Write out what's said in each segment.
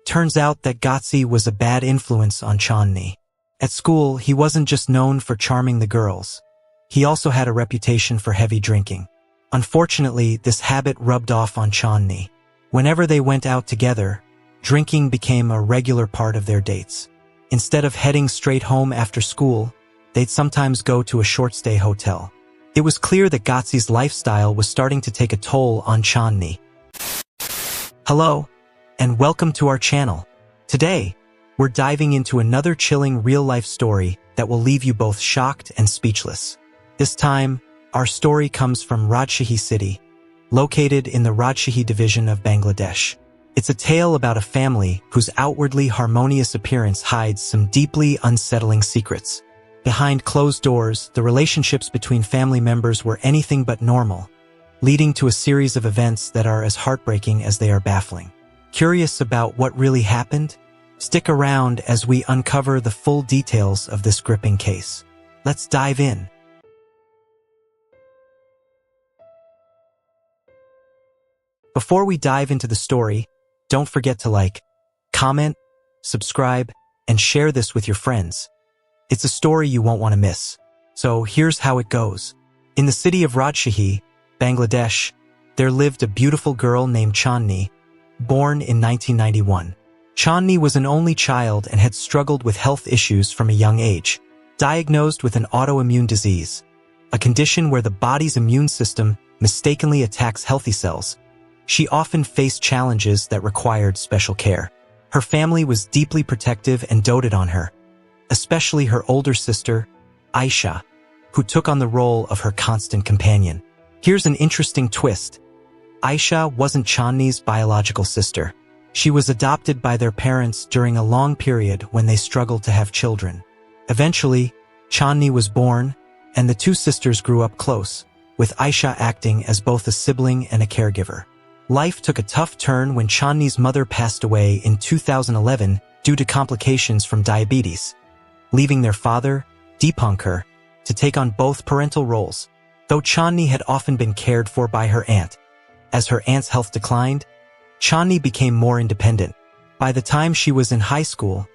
Turns out that Gotsi was a bad influence on Chandni. At school, he wasn't just known for charming the girls. He also had a reputation for heavy drinking. Unfortunately, this habit rubbed off on Chandni. Whenever they went out together, drinking became a regular part of their dates. Instead of heading straight home after school, they'd sometimes go to a short-stay hotel. It was clear that Gotsi's lifestyle was starting to take a toll on Chandni. Hello, and welcome to our channel. Today, we're diving into another chilling real-life story that will leave you both shocked and speechless. This time, our story comes from Rajshahi City, located in the Rajshahi division of Bangladesh. It's a tale about a family whose outwardly harmonious appearance hides some deeply unsettling secrets. Behind closed doors, the relationships between family members were anything but normal, leading to a series of events that are as heartbreaking as they are baffling. Curious about what really happened? Stick around as we uncover the full details of this gripping case. Let's dive in. Before we dive into the story, don't forget to like, comment, subscribe, and share this with your friends. It's a story you won't want to miss. So here's how it goes. In the city of Rajshahi, Bangladesh, there lived a beautiful girl named Chandni, born in 1991. Chandni was an only child and had struggled with health issues from a young age. Diagnosed with an autoimmune disease, a condition where the body's immune system mistakenly attacks healthy cells, she often faced challenges that required special care. Her family was deeply protective and doted on her, especially her older sister, Aisha, who took on the role of her constant companion. Here's an interesting twist. Aisha wasn't Chandni's biological sister. She was adopted by their parents during a long period when they struggled to have children. Eventually, Chandni was born, and the two sisters grew up close, with Aisha acting as both a sibling and a caregiver. Life took a tough turn when Chandni's mother passed away in 2011 due to complications from diabetes, leaving their father, Deepankar, to take on both parental roles. Though Chandni had often been cared for by her aunt, as her aunt's health declined, Chandni became more independent. By the time she was in high school,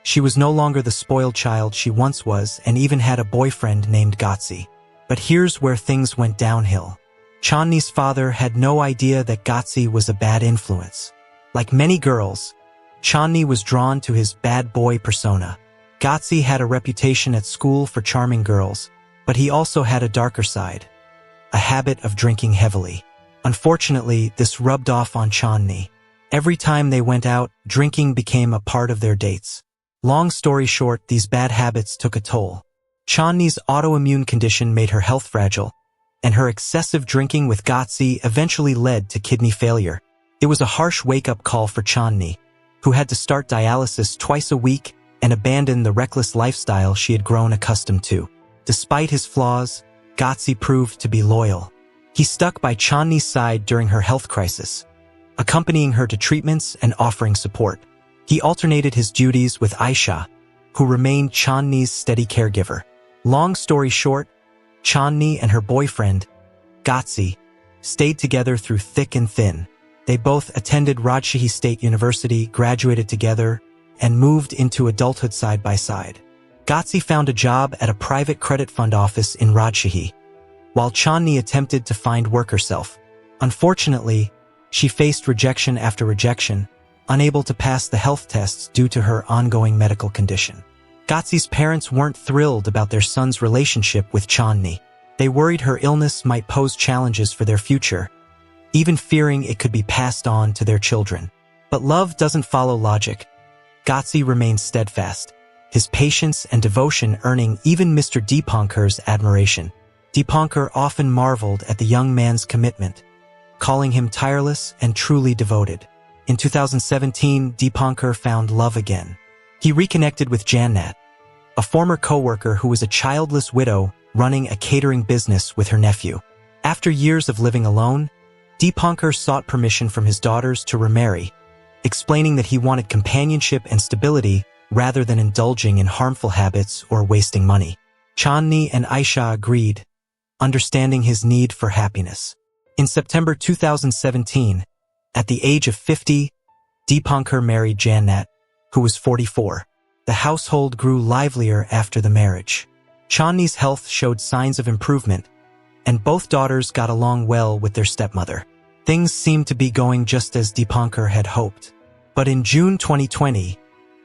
she was no longer the spoiled child she once was and even had a boyfriend named Gotsi. But here's where things went downhill. Chandni's father had no idea that Gotsi was a bad influence. Like many girls, Chandni was drawn to his bad boy persona. Gotsi had a reputation at school for charming girls, but he also had a darker side, a habit of drinking heavily. Unfortunately, this rubbed off on Chandni. Every time they went out, drinking became a part of their dates. Long story short, these bad habits took a toll. Chandni's autoimmune condition made her health fragile, and her excessive drinking with Gotsi eventually led to kidney failure. It was a harsh wake-up call for Chandni, who had to start dialysis twice a week and abandon the reckless lifestyle she had grown accustomed to. Despite his flaws, Gotsi proved to be loyal. He stuck by Chandni's side during her health crisis, accompanying her to treatments and offering support. He alternated his duties with Aisha, who remained Chandni's steady caregiver. Long story short, Chandni and her boyfriend, Gotsi, stayed together through thick and thin. They both attended Rajshahi State University, graduated together, and moved into adulthood side by side. Gotsi found a job at a private credit fund office in Rajshahi, while Chandni attempted to find work herself. Unfortunately, she faced rejection after rejection, unable to pass the health tests due to her ongoing medical condition. Gotsi's parents weren't thrilled about their son's relationship with Chandni. They worried her illness might pose challenges for their future, even fearing it could be passed on to their children. But love doesn't follow logic. Gotsi remained steadfast, his patience and devotion earning even Mr. Deepankar's admiration. Deepankar often marveled at the young man's commitment, calling him tireless and truly devoted. In 2017, Deepankar found love again. He reconnected with Jannat, a former co-worker who was a childless widow running a catering business with her nephew. After years of living alone, Deepankar sought permission from his daughters to remarry, explaining that he wanted companionship and stability rather than indulging in harmful habits or wasting money. Chandni and Aisha agreed, understanding his need for happiness. In September 2017, at the age of 50, Deepankar married Jannat, who was 44. The household grew livelier after the marriage. Chandni's health showed signs of improvement, and both daughters got along well with their stepmother. Things seemed to be going just as Deepankar had hoped. But in June 2020,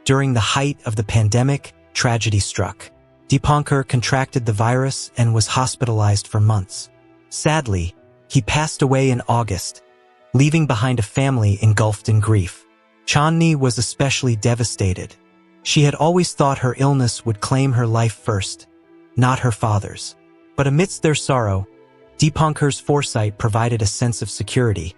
during the height of the pandemic, tragedy struck. Deepankar contracted the virus and was hospitalized for months. Sadly, he passed away in August, leaving behind a family engulfed in grief. Chandni was especially devastated. She had always thought her illness would claim her life first, not her father's. But amidst their sorrow, Deepankar's foresight provided a sense of security.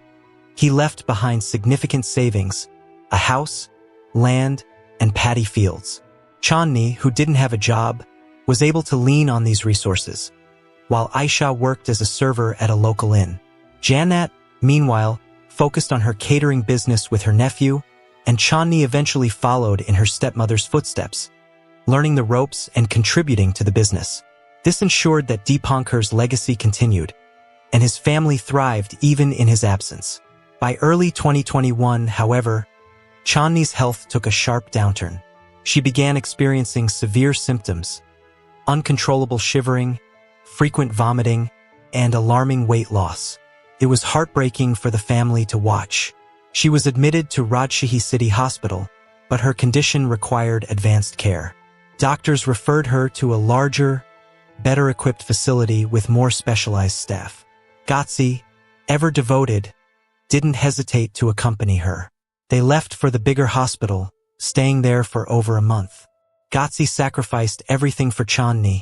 He left behind significant savings, a house, land, and paddy fields. Chandni, who didn't have a job, was able to lean on these resources, while Aisha worked as a server at a local inn. Jannat, meanwhile, focused on her catering business with her nephew, and Chandni eventually followed in her stepmother's footsteps, learning the ropes and contributing to the business. This ensured that Deepankar's legacy continued, and his family thrived even in his absence. By early 2021, however, Chandni's health took a sharp downturn. She began experiencing severe symptoms, uncontrollable shivering, frequent vomiting, and alarming weight loss. It was heartbreaking for the family to watch. She was admitted to Rajshahi City Hospital, but her condition required advanced care. Doctors referred her to a larger, better-equipped facility with more specialized staff. Gotsi, ever devoted, didn't hesitate to accompany her. They left for the bigger hospital, staying there for over a month. Gotsi sacrificed everything for Chandni,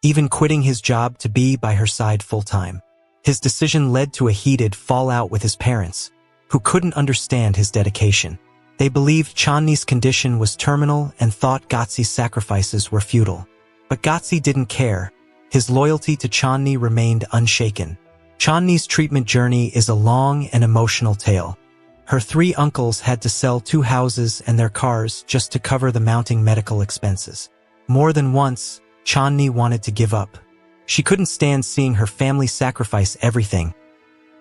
even quitting his job to be by her side full-time. His decision led to a heated fallout with his parents, who couldn't understand his dedication. They believed Chandni's condition was terminal and thought Gotsi's sacrifices were futile. But Gotsi didn't care. His loyalty to Chandni remained unshaken. Chandni's treatment journey is a long and emotional tale. Her 3 uncles had to sell 2 houses and their cars just to cover the mounting medical expenses. More than once, Chandni wanted to give up. She couldn't stand seeing her family sacrifice everything: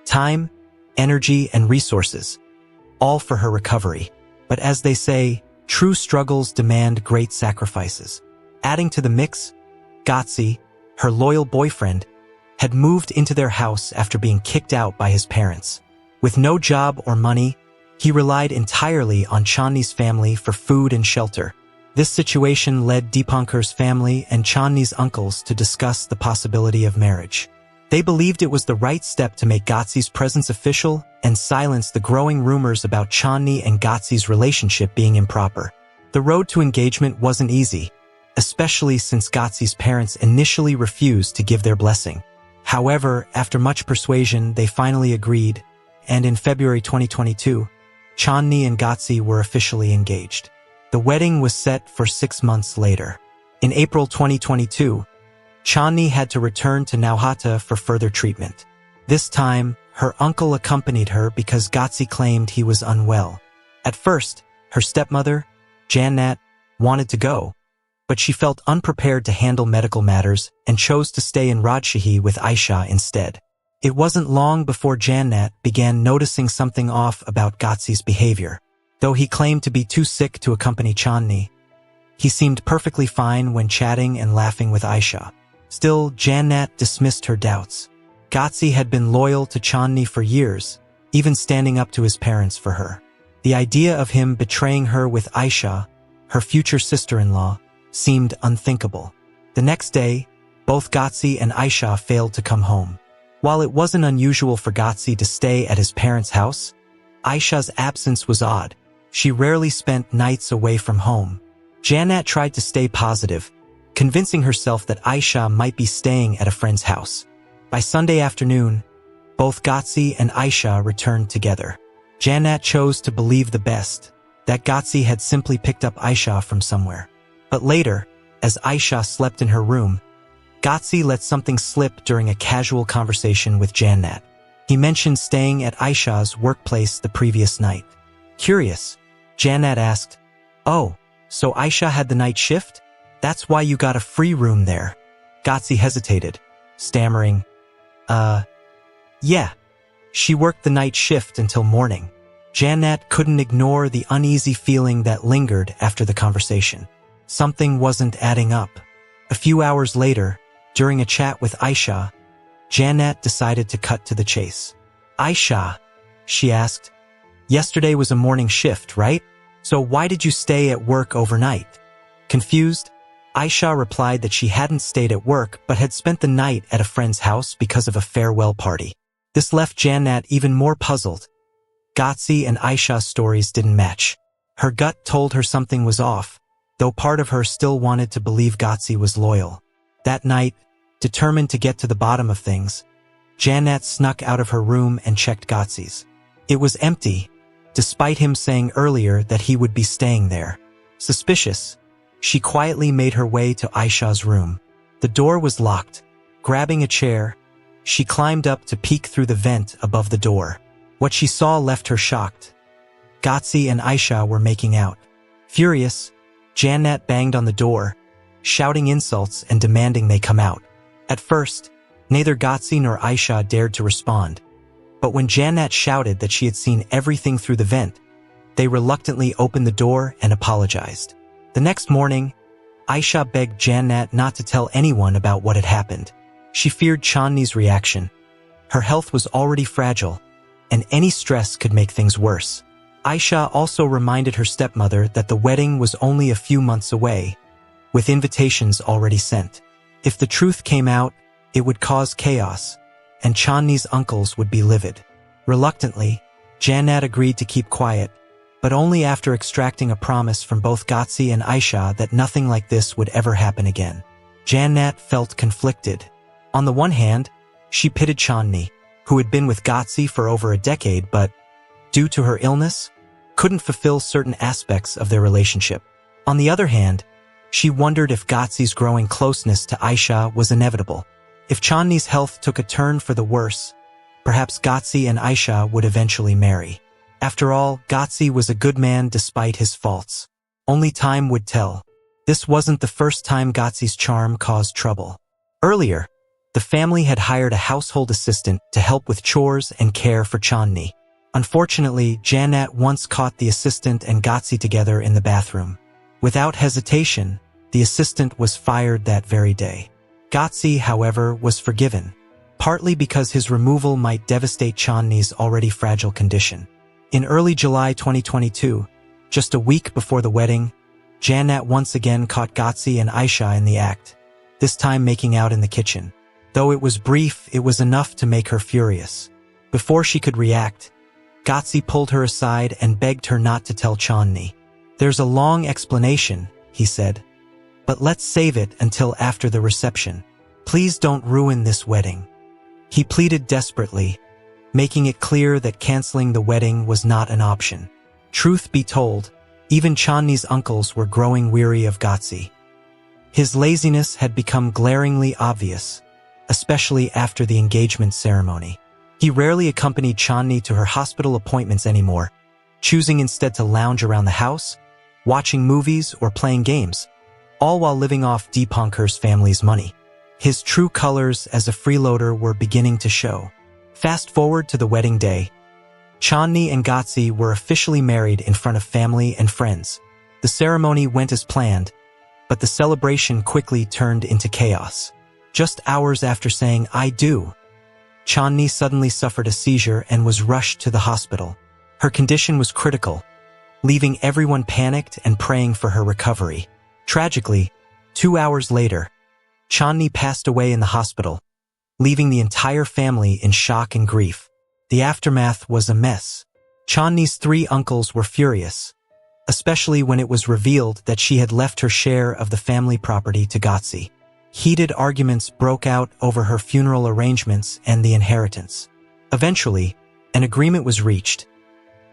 time, energy, and resources, all for her recovery. But as they say, true struggles demand great sacrifices. Adding to the mix, Gotsi, her loyal boyfriend, had moved into their house after being kicked out by his parents. With no job or money, he relied entirely on Chandni's family for food and shelter. This situation led Deepankar's family and Chandni's uncles to discuss the possibility of marriage. They believed it was the right step to make Gotsi's presence official and silence the growing rumors about Chandni and Gotsi's relationship being improper. The road to engagement wasn't easy, especially since Gotsi's parents initially refused to give their blessing. However, after much persuasion, they finally agreed, and in February 2022, Chandni and Gotsi were officially engaged. The wedding was set for 6 months later. In April 2022, Chandni had to return to Nauhata for further treatment. This time, her uncle accompanied her because Gotsi claimed he was unwell. At first, her stepmother, Jannat, wanted to go, but she felt unprepared to handle medical matters and chose to stay in Rajshahi with Aisha instead. It wasn't long before Jannat began noticing something off about Gotsi's behavior. Though he claimed to be too sick to accompany Chandni, he seemed perfectly fine when chatting and laughing with Aisha. Still, Jannat dismissed her doubts. Gotsi had been loyal to Chandni for years, even standing up to his parents for her. The idea of him betraying her with Aisha, her future sister-in-law, seemed unthinkable. The next day, both Gotsi and Aisha failed to come home. While it wasn't unusual for Gotsi to stay at his parents' house, Aisha's absence was odd. She rarely spent nights away from home. Jannat tried to stay positive, convincing herself that Aisha might be staying at a friend's house. By Sunday afternoon, both Gotsi and Aisha returned together. Jannat chose to believe the best, that Gotsi had simply picked up Aisha from somewhere. But later, as Aisha slept in her room, Gotsi let something slip during a casual conversation with Jannat. He mentioned staying at Aisha's workplace the previous night. Curious, Jannat asked, "Oh, so Aisha had the night shift? That's why you got a free room there." Gotsi hesitated, stammering, Yeah. She worked the night shift until morning." Jannat couldn't ignore the uneasy feeling that lingered after the conversation. Something wasn't adding up. A few hours later, during a chat with Aisha, Jannat decided to cut to the chase. "Aisha," she asked, "yesterday was a morning shift, right? So why did you stay at work overnight?" Confused, Aisha replied that she hadn't stayed at work but had spent the night at a friend's house because of a farewell party. This left Jannat even more puzzled. Ghazi and Aisha's stories didn't match. Her gut told her something was off, though part of her still wanted to believe Ghazi was loyal. That night, determined to get to the bottom of things, Jannat snuck out of her room and checked Ghazi's. It was empty, despite him saying earlier that he would be staying there. Suspicious, she quietly made her way to Aisha's room. The door was locked. Grabbing a chair, she climbed up to peek through the vent above the door. What she saw left her shocked. Ghazi and Aisha were making out. Furious, Jannat banged on the door, shouting insults and demanding they come out. At first, neither Ghazi nor Aisha dared to respond. But when Jannat shouted that she had seen everything through the vent, they reluctantly opened the door and apologized. The next morning, Aisha begged Jannat not to tell anyone about what had happened. She feared Chandni's reaction. Her health was already fragile, and any stress could make things worse. Aisha also reminded her stepmother that the wedding was only a few months away, with invitations already sent. If the truth came out, it would cause chaos, and Chandni's uncles would be livid. Reluctantly, Jannat agreed to keep quiet, but only after extracting a promise from both Ghazi and Aisha that nothing like this would ever happen again. Jannat felt conflicted. On the one hand, she pitied Chandni, who had been with Ghazi for over a decade but, due to her illness, couldn't fulfill certain aspects of their relationship. On the other hand, she wondered if Ghazi's growing closeness to Aisha was inevitable. If Chandni's health took a turn for the worse, perhaps Ghazi and Aisha would eventually marry. After all, Ghazi was a good man despite his faults. Only time would tell. This wasn't the first time Ghazi's charm caused trouble. Earlier, the family had hired a household assistant to help with chores and care for Chandni. Unfortunately, Jannat once caught the assistant and Ghazi together in the bathroom. Without hesitation, the assistant was fired that very day. Ghazi, however, was forgiven, partly because his removal might devastate Chandni's already fragile condition. In early July 2022, just a week before the wedding, Jannat once again caught Ghazi and Aisha in the act, this time making out in the kitchen. Though it was brief, it was enough to make her furious. Before she could react, Ghazi pulled her aside and begged her not to tell Chandni. "There's a long explanation," he said, "but let's save it until after the reception. Please don't ruin this wedding." He pleaded desperately, making it clear that canceling the wedding was not an option. Truth be told, even Chandni's uncles were growing weary of Ghazi. His laziness had become glaringly obvious, especially after the engagement ceremony. He rarely accompanied Chandni to her hospital appointments anymore, choosing instead to lounge around the house, watching movies or playing games, all while living off Deepankar's family's money. His true colors as a freeloader were beginning to show. Fast forward to the wedding day. Chandni and Ghazi were officially married in front of family and friends. The ceremony went as planned, but the celebration quickly turned into chaos. Just hours after saying "I do," Chandni suddenly suffered a seizure and was rushed to the hospital. Her condition was critical, leaving everyone panicked and praying for her recovery. Tragically, 2 hours later, Chandni passed away in the hospital, leaving the entire family in shock and grief. The aftermath was a mess. Chandni's 3 uncles were furious, especially when it was revealed that she had left her share of the family property to Ghazi. Heated arguments broke out over her funeral arrangements and the inheritance. Eventually, an agreement was reached.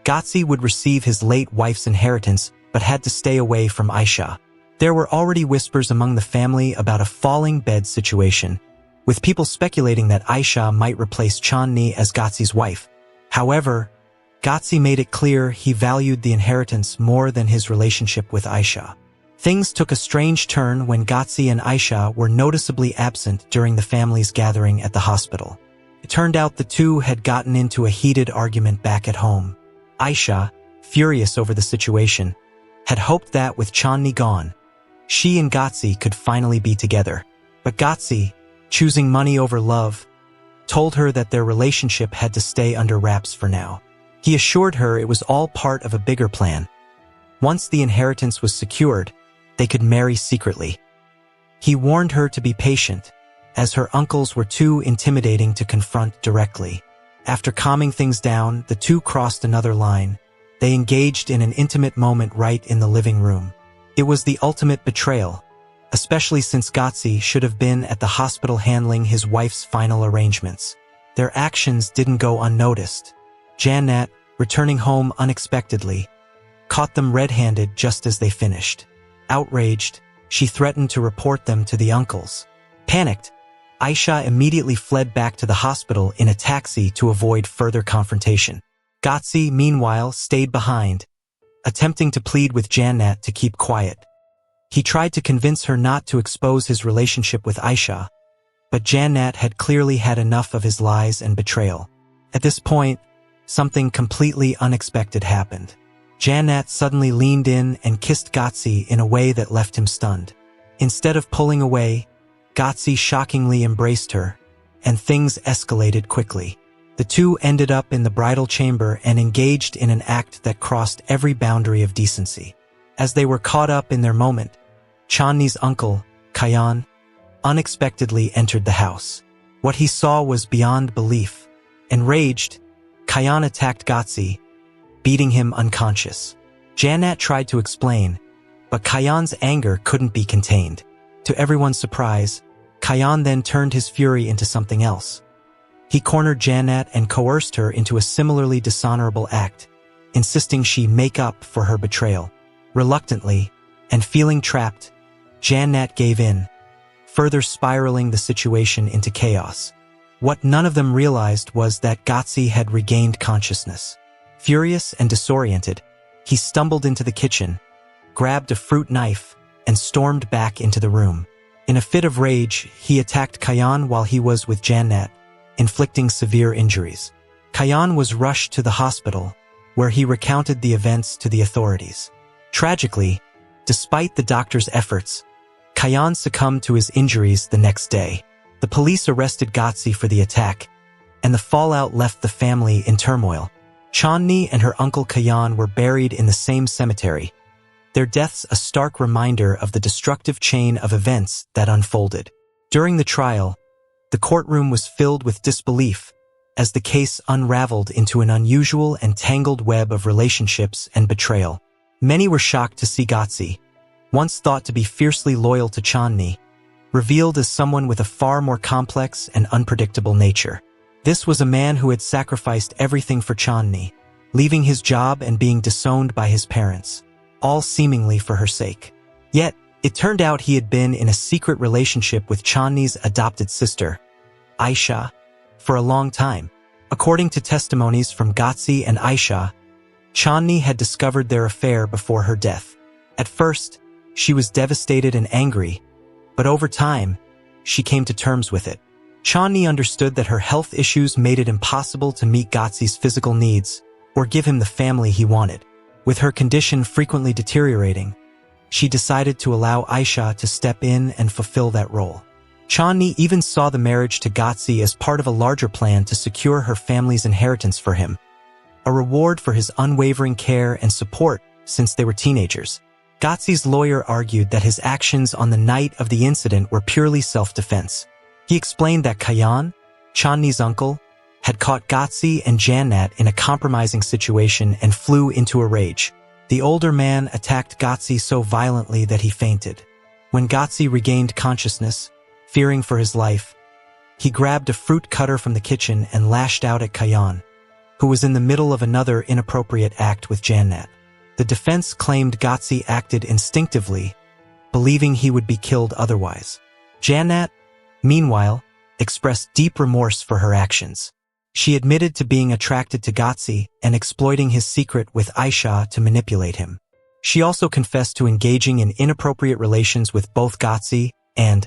Ghazi would receive his late wife's inheritance but had to stay away from Aisha. There were already whispers among the family about a falling bed situation, with people speculating that Aisha might replace Chandni as Ghazi's wife. However, Ghazi made it clear he valued the inheritance more than his relationship with Aisha. Things took a strange turn when Ghazi and Aisha were noticeably absent during the family's gathering at the hospital. It turned out the two had gotten into a heated argument back at home. Aisha, furious over the situation, had hoped that with Chandni gone, she and Ghazi could finally be together. But Ghazi, choosing money over love, told her that their relationship had to stay under wraps for now. He assured her it was all part of a bigger plan. Once the inheritance was secured, they could marry secretly. He warned her to be patient, as her uncles were too intimidating to confront directly. After calming things down, the two crossed another line. They engaged in an intimate moment right in the living room. It was the ultimate betrayal, especially since Ghazi should have been at the hospital handling his wife's final arrangements. Their actions didn't go unnoticed. Jannat, returning home unexpectedly, caught them red-handed just as they finished. Outraged, she threatened to report them to the uncles. Panicked, Aisha immediately fled back to the hospital in a taxi to avoid further confrontation. Ghazi, meanwhile, stayed behind, attempting to plead with Jannat to keep quiet. He tried to convince her not to expose his relationship with Aisha, but Jannat had clearly had enough of his lies and betrayal. At this point, something completely unexpected happened. Jannat suddenly leaned in and kissed Ghazi in a way that left him stunned. Instead of pulling away, Ghazi shockingly embraced her, and things escalated quickly. The two ended up in the bridal chamber and engaged in an act that crossed every boundary of decency. As they were caught up in their moment, Chandni's uncle, Kayan, unexpectedly entered the house. What he saw was beyond belief. Enraged, Kayan attacked Ghazi, beating him unconscious. Jannat tried to explain, but Kayan's anger couldn't be contained. To everyone's surprise, Kayan then turned his fury into something else. He cornered Jannat and coerced her into a similarly dishonorable act, insisting she make up for her betrayal. Reluctantly, and feeling trapped, Jannat gave in, further spiraling the situation into chaos. What none of them realized was that Ghazi had regained consciousness. Furious and disoriented, he stumbled into the kitchen, grabbed a fruit knife, and stormed back into the room. In a fit of rage, he attacked Kayan while he was with Jannat, inflicting severe injuries. Kayan was rushed to the hospital, where he recounted the events to the authorities. Tragically, despite the doctor's efforts, Kayan succumbed to his injuries the next day. The police arrested Ghazi for the attack, and the fallout left the family in turmoil. Chandni and her uncle Kayan were buried in the same cemetery, their deaths a stark reminder of the destructive chain of events that unfolded. During the trial, the courtroom was filled with disbelief as the case unraveled into an unusual and tangled web of relationships and betrayal. Many were shocked to see Ghazi, once thought to be fiercely loyal to Chandni, revealed as someone with a far more complex and unpredictable nature. This was a man who had sacrificed everything for Chandni, leaving his job and being disowned by his parents, all seemingly for her sake. Yet, it turned out he had been in a secret relationship with Chandni's adopted sister, Aisha, for a long time. According to testimonies from Ghazi and Aisha, Chandni had discovered their affair before her death. At first, she was devastated and angry, but over time, she came to terms with it. Chandni understood that her health issues made it impossible to meet Ghazi's physical needs or give him the family he wanted. With her condition frequently deteriorating, she decided to allow Aisha to step in and fulfill that role. Chandni even saw the marriage to Ghazi as part of a larger plan to secure her family's inheritance for him, a reward for his unwavering care and support since they were teenagers. Ghazi's lawyer argued that his actions on the night of the incident were purely self-defense. He explained that Kayan, Chandni's uncle, had caught Ghazi and Jannat in a compromising situation and flew into a rage. The older man attacked Ghazi so violently that he fainted. When Ghazi regained consciousness, fearing for his life, he grabbed a fruit cutter from the kitchen and lashed out at Kayan, who was in the middle of another inappropriate act with Jannat. The defense claimed Ghazi acted instinctively, believing he would be killed otherwise. Jannat, meanwhile, expressed deep remorse for her actions. She admitted to being attracted to Ghazi and exploiting his secret with Aisha to manipulate him. She also confessed to engaging in inappropriate relations with both Ghazi and,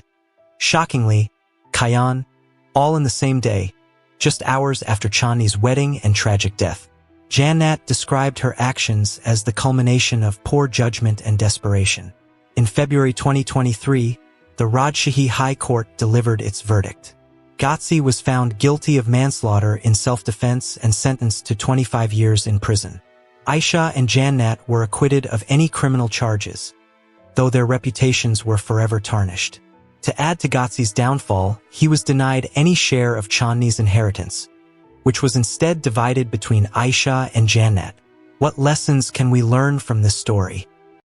shockingly, Kayan, all in the same day, just hours after Chandni's wedding and tragic death. Jannat described her actions as the culmination of poor judgment and desperation. In February 2023, the Rajshahi High Court delivered its verdict. Ghazi was found guilty of manslaughter in self-defense and sentenced to 25 years in prison. Aisha and Jannat were acquitted of any criminal charges, though their reputations were forever tarnished. To add to Ghazi's downfall, he was denied any share of Chandni's inheritance, which was instead divided between Aisha and Jannat. What lessons can we learn from this story?